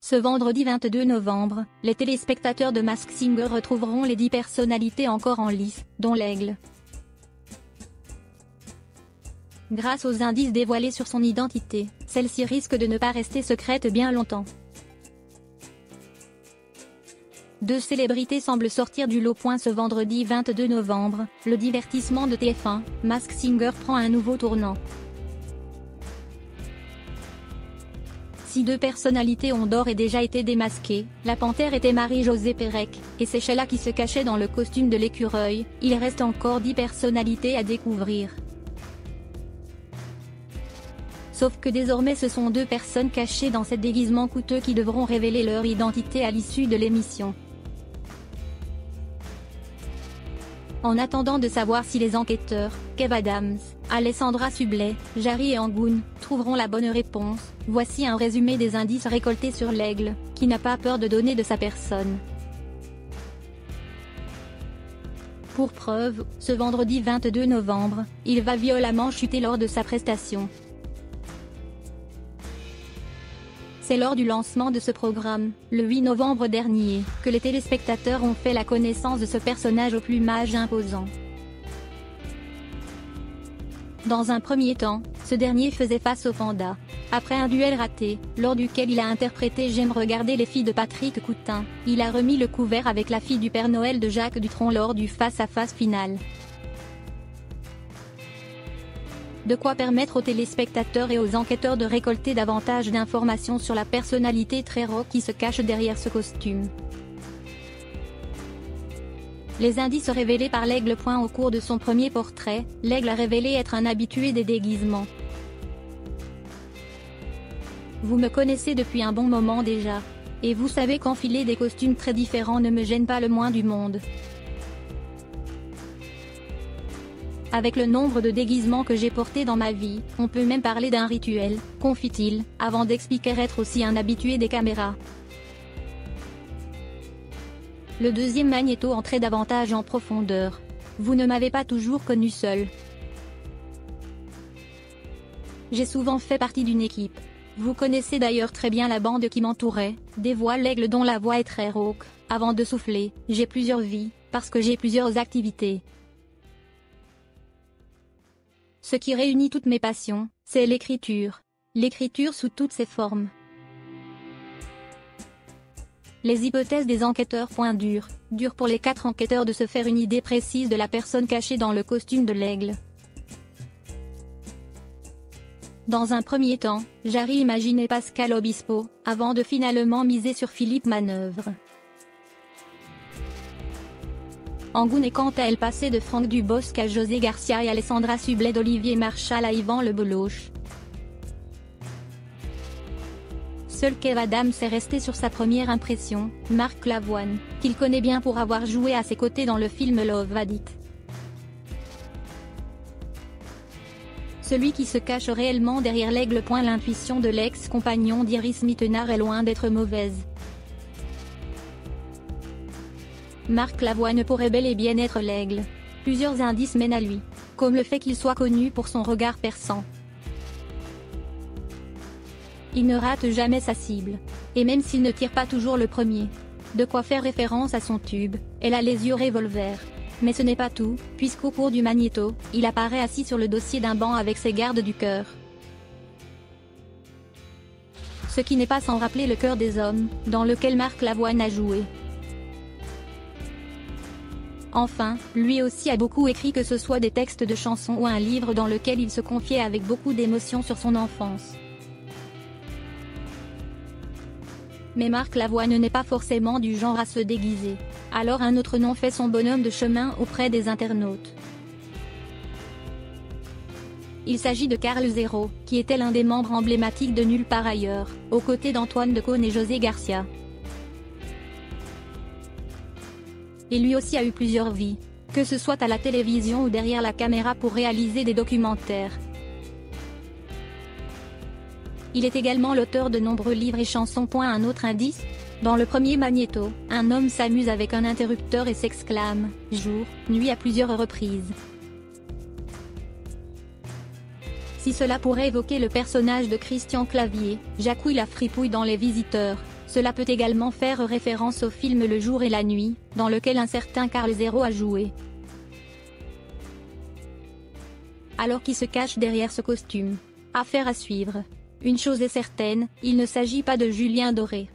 Ce vendredi 22 novembre, les téléspectateurs de Masked Singer retrouveront les 10 personnalités encore en lice, dont l'Aigle. Grâce aux indices dévoilés sur son identité, celle-ci risque de ne pas rester secrète bien longtemps. Deux célébrités semblent sortir du lot. Ce vendredi 22 novembre, le divertissement de TF1, Masked Singer prend un nouveau tournant. Si deux personnalités ont d'ores et déjà été démasquées, la panthère était Marie-Josée Pérec, et c'est Sheila qui se cachait dans le costume de l'écureuil. Il reste encore 10 personnalités à découvrir. Sauf que désormais ce sont 2 personnes cachées dans ces déguisements coûteux qui devront révéler leur identité à l'issue de l'émission. En attendant de savoir si les enquêteurs, Kev Adams, Alessandra Sublet, Jarry et Angoune, trouveront la bonne réponse, voici un résumé des indices récoltés sur l'Aigle, qui n'a pas peur de donner de sa personne. Pour preuve, ce vendredi 22 novembre, il va violemment chuter lors de sa prestation. C'est lors du lancement de ce programme, le 8 novembre dernier, que les téléspectateurs ont fait la connaissance de ce personnage au plumage imposant. Dans un premier temps, ce dernier faisait face au panda. Après un duel raté, lors duquel il a interprété J'aime regarder les filles de Patrick Coutin, il a remis le couvert avec la fille du Père Noël de Jacques Dutronc lors du face-à-face final. De quoi permettre aux téléspectateurs et aux enquêteurs de récolter davantage d'informations sur la personnalité très rauque qui se cache derrière ce costume. Les indices révélés par l'Aigle. Au cours de son premier portrait, l'Aigle a révélé être un habitué des déguisements. Vous me connaissez depuis un bon moment déjà. Et vous savez qu'enfiler des costumes très différents ne me gêne pas le moins du monde. Avec le nombre de déguisements que j'ai portés dans ma vie, on peut même parler d'un rituel, confie-t-il, avant d'expliquer être aussi un habitué des caméras. Le deuxième magnéto entrait davantage en profondeur. Vous ne m'avez pas toujours connu seul. J'ai souvent fait partie d'une équipe. Vous connaissez d'ailleurs très bien la bande qui m'entourait, dévoile l'Aigle dont la voix est très rauque. Avant de souffler, j'ai plusieurs vies, parce que j'ai plusieurs activités. Ce qui réunit toutes mes passions, c'est l'écriture. L'écriture sous toutes ses formes. Les hypothèses des enquêteurs. Dur pour les 4 enquêteurs de se faire une idée précise de la personne cachée dans le costume de l'Aigle. Dans un premier temps, Jarry imaginait Pascal Obispo, avant de finalement miser sur Philippe Manœuvre. Angoune est quant à elle passée de Franck Dubosc à José Garcia et Alessandra Sublet d'Olivier Marchal à Yvan Le Beloche. Seul Kev Adams est resté sur sa première impression, Marc Lavoine, qu'il connaît bien pour avoir joué à ses côtés dans le film Love Addict. Celui qui se cache réellement derrière l'Aigle. L'intuition de l'ex-compagnon d'Iris Mittenard est loin d'être mauvaise. Marc Lavoine pourrait bel et bien être l'Aigle. Plusieurs indices mènent à lui, comme le fait qu'il soit connu pour son regard perçant. Il ne rate jamais sa cible. Et même s'il ne tire pas toujours le premier. De quoi faire référence à son tube, elle a les yeux revolver. Mais ce n'est pas tout, puisqu'au cours du magnéto, il apparaît assis sur le dossier d'un banc avec ses gardes du cœur. Ce qui n'est pas sans rappeler Le Cœur des hommes, dans lequel Marc Lavoine a joué. Enfin, lui aussi a beaucoup écrit, que ce soit des textes de chansons ou un livre dans lequel il se confiait avec beaucoup d'émotion sur son enfance. Mais Marc Lavoine n'est pas forcément du genre à se déguiser. Alors un autre nom fait son bonhomme de chemin auprès des internautes. Il s'agit de Karl Zéro, qui était l'un des membres emblématiques de Nulle part ailleurs, aux côtés d'Antoine Decaune et José Garcia. Et lui aussi a eu plusieurs vies, que ce soit à la télévision ou derrière la caméra pour réaliser des documentaires. Il est également l'auteur de nombreux livres et chansons. Un autre indice, dans le premier magnéto, un homme s'amuse avec un interrupteur et s'exclame « jour, nuit » à plusieurs reprises. Si cela pourrait évoquer le personnage de Christian Clavier, Jacouille la fripouille dans Les Visiteurs, Cela peut également faire référence au film Le jour et la nuit, dans lequel un certain Carl Zero a joué. Alors qui se cache derrière ce costume? Affaire à suivre. Une chose est certaine, il ne s'agit pas de Julien Doré.